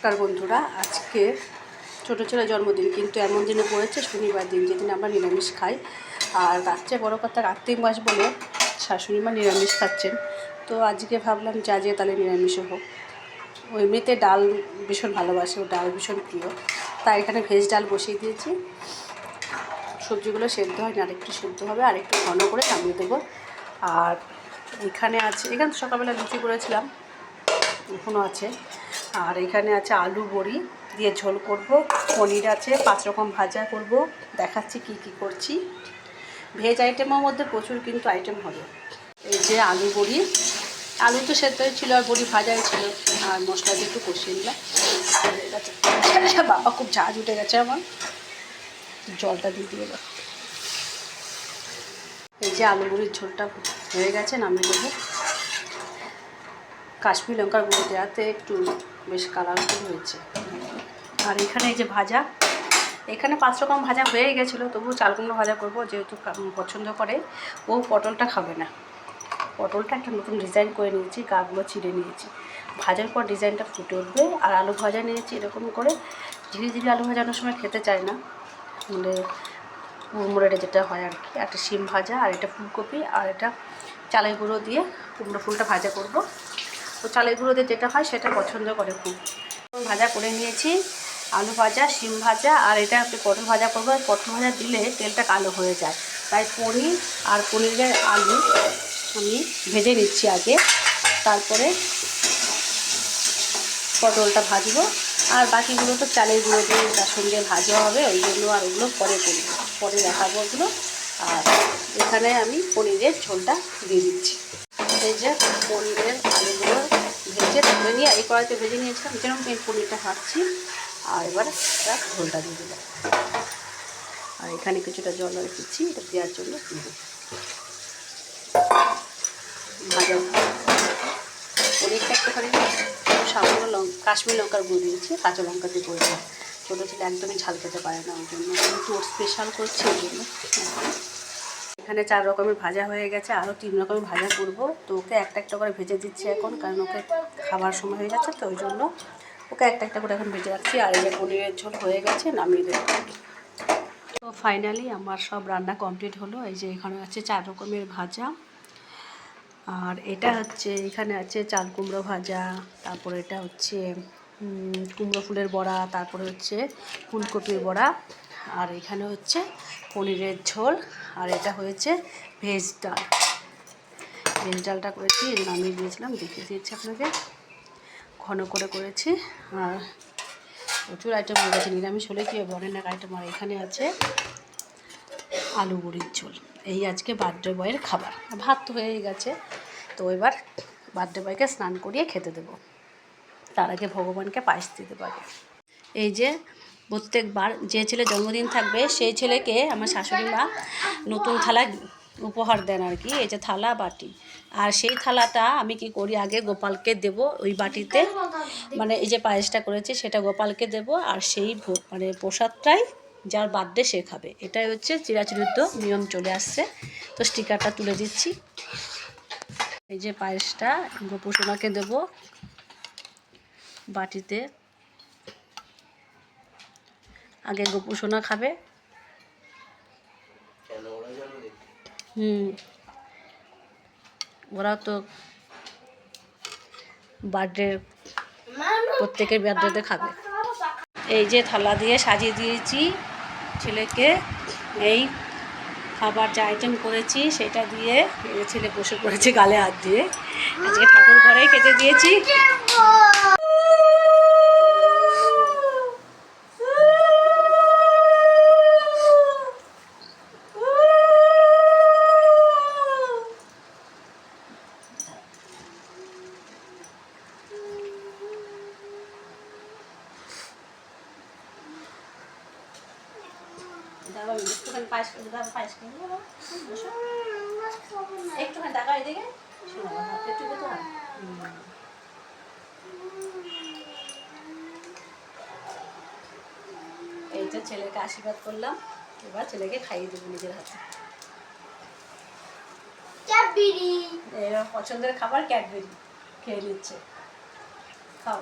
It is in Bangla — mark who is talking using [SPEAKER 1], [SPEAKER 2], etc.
[SPEAKER 1] নমস্কার বন্ধুরা, আজকে ছোটো ছেলের জন্মদিন, কিন্তু এমন দিনে পড়েছে শনিবার দিন, যেদিন আমরা নিরামিষ খাই। আর তার চেয়ে বড়ো কথা, কার্তিক মাস বলে শাশুড়ি মা নিরামিষ খাচ্ছেন। তো আজকে ভাবলাম যে আজকে তাহলে নিরামিষও হোক। ও এমনিতে ডাল ভীষণ ভালোবাসে, ও ডাল ভীষণ প্রিয়। তাই এখানে ভেজ ডাল বসিয়ে দিয়েছি। সবজিগুলো সেদ্ধ হয়নি, আরেকটু সেদ্ধ হবে, আর একটু ঘন করে নামিয়ে দেবো। আর এখানে সকালবেলা লুচি করেছিলাম, এখনও আছে। আর এখানে আছে আলু বড়ি দিয়ে ঝোল করব, পনির আছে, 5 রকম ভাজা করব। দেখাচ্ছি কি কি করছি। ভেজ আইটেমের মধ্যে প্রচুর কিন্তু আইটেম হবে। এই যে আলু বড়ি, আলু তো সেদ্ধই ছিল আর বড়ি ভাজাই ছিল, আর মশলা দিয়ে একটু কষিয়ে নিলাম। বাবা, খুব ঝাঁজ উঠে গেছে আমার, জলটা দিয়ে দিয়ে দেবো। এই যে আলু বড়ির ঝোলটা হয়ে গেছে, নামিয়ে দেবো। কাশ্মীর লঙ্কার গুঁড়ো দেওয়াতে একটু বেশ কালারফুল হয়েছে। আর এখানে এই যে ভাজা, এখানে 5 রকম ভাজা হয়ে গেছিলো, তবুও চাল কুমড়ো ভাজা করবো, যেহেতু পছন্দ করে। ও পটলটা খাবে না। পটলটা একটা নতুন ডিজাইন করে নিয়েছি, গাগুলো চিড়ে নিয়েছি, ভাজার পর ডিজাইনটা ফুটে উঠবে। আর আলু ভাজা নিয়েছি এরকম করে, ধীরে ধীরে আলু ভাজানোর সময় খেতে চায় না, মানে মুড়মুড়েটা যেটা হয় আর কি। একটা শিম ভাজা, আর এটা ফুলকপি, আর এটা চালের গুঁড়ো দিয়ে কুমড়ো ফুলটা ভাজা করব। তো চালের গুঁড়ো দিয়ে যেটা হয় সেটা পছন্দ করে খুব। ভাজা করে নিয়েছি, আলু ভাজা, শিম ভাজা, আর এটা একটু পটল ভাজা করবো। পটল ভাজা দিলে তেলটা কালো হয়ে যায়, তাই পনির আর পনিরের আলু আমি ভেজে নিচ্ছি আগে, তারপরে পটলটা ভাজবো। আর বাকিগুলো তো চালের গুঁড়ো দিয়ে তার সঙ্গে ভাজা হবে, ওই জন্য আর ওগুলো পরে করব, পরে দেখাবো ওগুলো। আর এখানে আমি পনিরের ঝোলটা দিয়ে দিচ্ছি। এই যে পনিরের আলুগুলো ভেজে তুলে নিয়ে এই কড়াইতে ভেজে নিয়েছিলাম, যেরকম এই পনিরটা ভাজছি। আর এবার একটা ঝোলটা দিয়ে দিলাম। আর এখানে কিছুটা জল রেখেছি এটা দেওয়ার জন্য। ভাজা পনিরটা একটুখানি সামান্য কাশ্মীর লঙ্কার গুঁড়ো দিয়েছি, কাঁচা লঙ্কা দিয়ে করে দেবো। ছোটো ছেলে একদমই ঝাল খেতে পারে না, ওই জন্য একটু ওর স্পেশাল করছি ওই জন্য। এখানে 4 রকমের ভাজা হয়ে গেছে, আরও 3 রকমের ভাজা করব। তো ওকে একটা একটা করে ভেজে দিচ্ছি এখন, কারণ ওকে খাবার সময় হয়ে যাচ্ছে, তো ওই জন্য ওকে একটা একটা করে এখন ভেজে রাখছি। আর এই যে পনিরের ঝোল হয়ে গেছে, নামিয়ে দেবো। তো ফাইনালি আমার সব রান্না কমপ্লিট হলো। এই যে এখানে আছে 4 রকমের ভাজা, আর এটা হচ্ছে এখানে আছে চাল কুমড়ো ভাজা, তারপর এটা হচ্ছে কুমড়ো ফুলের বড়া, তারপরে হচ্ছে ফুলকপির বড়া, আর এখানে হচ্ছে পনিরের ঝোল, আর এটা হয়েছে ভেজ ডাল। ভেজ ডালটা করেছি, নামিয়ে দিয়েছিলাম, দেখিয়ে দিয়েছি আপনাকে, ঘন করে করেছি। আর প্রচুর আইটেম হয়ে গেছে, নিরামিষ হলে কি হবে, অনেক আইটেম। আর এখানে আছে আলু বড়ির ঝোল। এই আজকে বার্থডে বয়ের খাবার। ভাত তো হয়ে গেছে, তো এবার বার্থডে বয়কে স্নান করিয়ে খেতে দেবো, তার আগে ভগবানকে পায়েস দিতে পারে। এই যে প্রত্যেকবার যে ছেলে জন্মদিন থাকবে সেই ছেলেকে আমার শাশুড়ি মা নতুন থালা উপহার দেন আর কি। এই যে থালা বাটি, আর সেই থালাটা আমি কি করি, আগে গোপালকে দেব ওই বাটিতে, মানে এই যে পায়েসটা করেছি সেটা গোপালকে দেব, আর সেই মানে প্রসাদটাই যার বার্থডে সে খাবে। এটাই হচ্ছে চিরাচরিত নিয়ম চলে আসছে। তো স্টিকারটা তুলে দিচ্ছি। এই যে পায়েসটা গোপুসোনাকে দেব বাটিতে, আগে গোপুসোনা খাবে। ওরা তো বার্থডে, প্রত্যেকের বার্থডেতে খাবে। এই যে থালা দিয়ে সাজিয়ে দিয়েছি ছেলেকে, এই খাবার যা আইটেম করেছি সেটা দিয়ে ছেলে বসে পড়েছে গালে হাত দিয়ে। আজকে ঠাকুর ঘরেই খেতে দিয়েছি। একটুখানি পায়েস করে দাও, পায়েস করে দাও, একটুখানি টাকা এদিকে একটু তো। এই তো ছেলেকে আশীর্বাদ করলাম, এবার ছেলেকে খাইয়ে দেবো নিজের হাতে। ক্যাডবেরি, এবার পছন্দের খাবার ক্যাডবেরি খেয়ে নিচ্ছে, খাও।